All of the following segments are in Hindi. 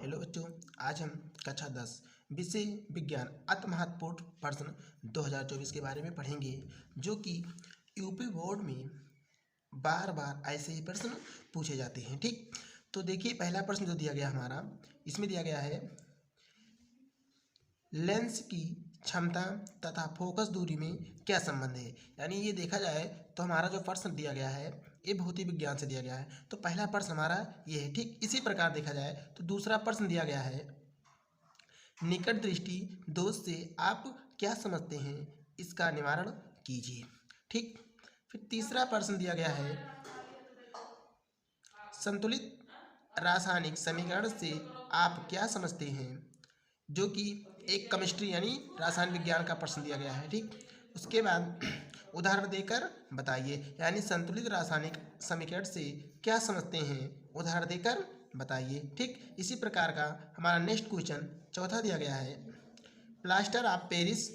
हेलो बच्चों, आज हम कक्षा 10 विषय विज्ञान अति महत्वपूर्ण प्रश्न 2024 के बारे में पढ़ेंगे, जो कि यूपी बोर्ड में बार बार ऐसे ही प्रश्न पूछे जाते हैं। ठीक, तो देखिए पहला प्रश्न जो दिया गया हमारा, इसमें दिया गया है लेंस की क्षमता तथा फोकस दूरी में क्या संबंध है। यानी ये देखा जाए तो हमारा जो प्रश्न दिया गया है ये भौतिक विज्ञान से दिया गया है। तो पहला प्रश्न हमारा ये है। ठीक, इसी प्रकार देखा जाए तो दूसरा प्रश्न दिया गया है निकट दृष्टि दोष से आप क्या समझते हैं, इसका निवारण कीजिए। ठीक, फिर तीसरा प्रश्न दिया गया है संतुलित रासायनिक समीकरण से आप क्या समझते हैं, जो कि एक केमिस्ट्री यानी रासायन विज्ञान का प्रश्न दिया गया है। ठीक, उसके बाद उदाहरण देकर बताइए, यानी संतुलित रासायनिक समीकरण से क्या समझते हैं, उदाहरण देकर बताइए। ठीक, इसी प्रकार का हमारा नेक्स्ट क्वेश्चन चौथा दिया गया है प्लास्टर ऑफ पेरिस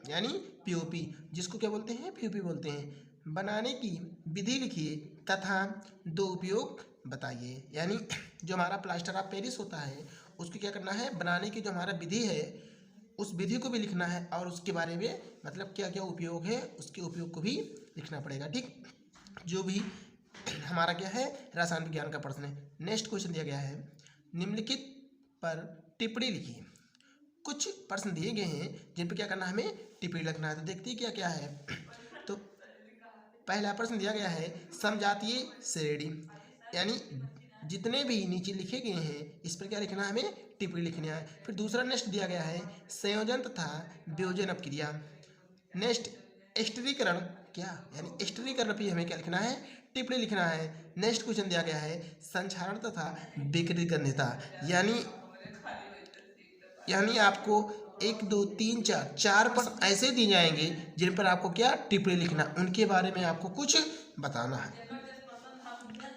यानी पीओपी, जिसको क्या बोलते हैं, पीओपी बोलते हैं, बनाने की विधि लिखिए तथा दो उपयोग बताइए। यानी जो हमारा प्लास्टर ऑफ पेरिस होता है उसको क्या करना है, बनाने की जो हमारा विधि है उस विधि को भी लिखना है और उसके बारे में मतलब क्या क्या उपयोग है उसके उपयोग को भी लिखना पड़ेगा। ठीक, जो भी हमारा क्या है रसायन विज्ञान का प्रश्न है। नेक्स्ट क्वेश्चन दिया गया है निम्नलिखित पर टिप्पणी लिखिए। कुछ प्रश्न दिए गए हैं जिन पर क्या करना है, हमें टिप्पणी लिखना है। तो देखते हैं क्या क्या है। तो पहला प्रश्न दिया गया है समजातीय श्रेणी, यानी जितने भी नीचे लिखे गए हैं इस पर क्या लिखना है, हमें टिप्पणी लिखनी है। फिर दूसरा नेक्स्ट दिया गया है संयोजन तथा वियोजन अपक्रिया। नेक्स्ट स्थिरीकरण क्या, यानी स्थिरीकरण पे हमें क्या लिखना है, टिप्पणी लिखना है। नेक्स्ट क्वेश्चन दिया गया है संक्षारण तथा विकृतिकरणीयता, यानी आपको 1 2 3 4 प्रश्न ऐसे दिए जाएंगे जिन पर आपको क्या टिप्पणी लिखना, उनके बारे में आपको कुछ बताना है।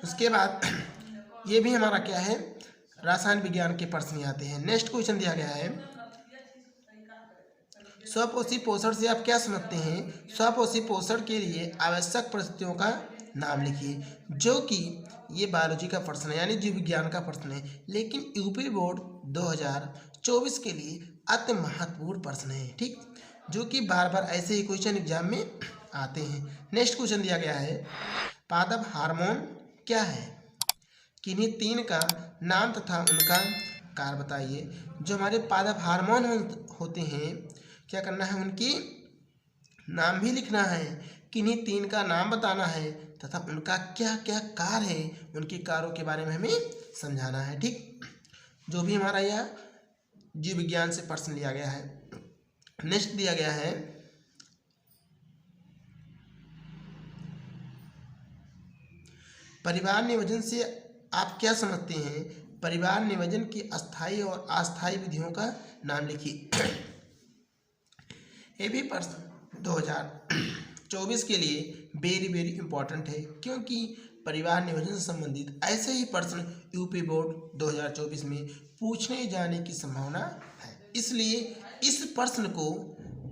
उसके बाद ये भी हमारा क्या है रासायन विज्ञान के प्रश्न आते हैं। नेक्स्ट क्वेश्चन दिया गया है स्वपोषी पोषण से आप क्या समझते हैं, स्वपोषी पोषण के लिए आवश्यक परिस्थितियों का नाम लिखिए, जो कि ये बायोलॉजी का प्रश्न है यानी जीव विज्ञान का प्रश्न है, लेकिन यूपी बोर्ड 2024 के लिए अति महत्वपूर्ण प्रश्न है। ठीक, जो कि बार बार ऐसे ही क्वेश्चन एग्जाम में आते हैं। नेक्स्ट क्वेश्चन दिया गया है पादप हार्मोन क्या है, किन्हीं तीन का नाम तथा उनका कार्य बताइए। जो हमारे पादप हार्मोन होते हैं क्या करना है, उनकी नाम भी लिखना है, किन्हीं तीन का नाम बताना है तथा उनका क्या क्या कार्य है, उनके कार्यों के बारे में हमें समझाना है। ठीक, जो भी हमारा यह जीव विज्ञान से प्रश्न लिया गया है। नेक्स्ट दिया गया है परिवार नियोजन से आप क्या समझते हैं, परिवार नियोजन की अस्थायी और अस्थायी विधियों का नाम लिखिए। ये भी प्रश्न 2024 के लिए वेरी वेरी इंपॉर्टेंट है, क्योंकि परिवार नियोजन से संबंधित ऐसे ही प्रश्न यूपी बोर्ड 2024 में पूछने जाने की संभावना है। इसलिए इस प्रश्न को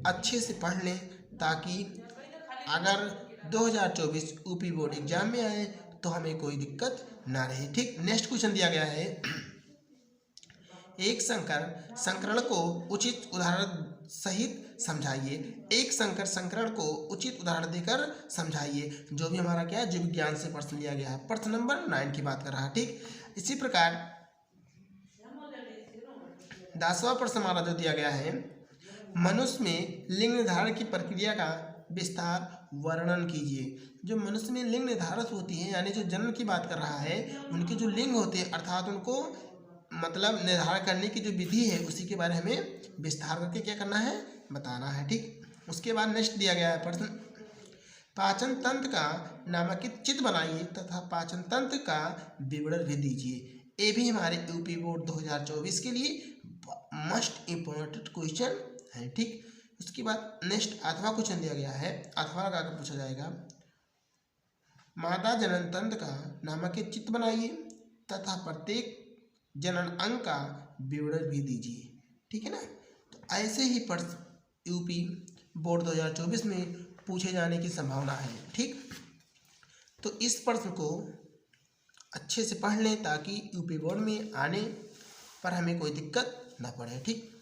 अच्छे से पढ़ लें ताकि अगर 2024 यूपी बोर्ड एग्जाम में आए तो हमें कोई दिक्कत ना रहे। ठीक, नेक्स्ट क्वेश्चन दिया गया है एक संकरण को उचित उदाहरण सहित समझाइए। एक संकरण को उचित उदाहरण देकर समझाइए। जो भी हमारा क्या है जीव विज्ञान से प्रश्न लिया गया है, प्रश्न नंबर 9 की बात कर रहा है। ठीक, इसी प्रकार 10वां प्रश्न हमारा जो दिया गया है मनुष्य में लिंग निर्धारण की प्रक्रिया का विस्तार वर्णन कीजिए। जो मनुष्य में लिंग निर्धारण होती है यानी जो जन्म की बात कर रहा है, उनके जो लिंग होते हैं अर्थात उनको मतलब निर्धारण करने की जो विधि है उसी के बारे में हमें विस्तार करके क्या करना है, बताना है। ठीक, उसके बाद नेक्स्ट दिया गया है प्रश्न पाचन तंत्र का नामांकित चित्र बनाइए तथा पाचन तंत्र का विवरण भी दीजिए। ये भी हमारे यूपी बोर्ड 2024 के लिए मोस्ट इम्पोर्टेंट क्वेश्चन है। ठीक, उसके बाद नेक्स्ट 8वां क्वेश्चन दिया गया है, 8वां का पूछा जाएगा मादा जनन तंत्र का नामांकित चित्र बनाइए तथा प्रत्येक जनन अंग का विवरण भी दीजिए। ठीक है ना, तो ऐसे ही प्रश्न यूपी बोर्ड 2024 में पूछे जाने की संभावना है। ठीक, तो इस प्रश्न को अच्छे से पढ़ लें ताकि यूपी बोर्ड में आने पर हमें कोई दिक्कत ना पड़े। ठीक।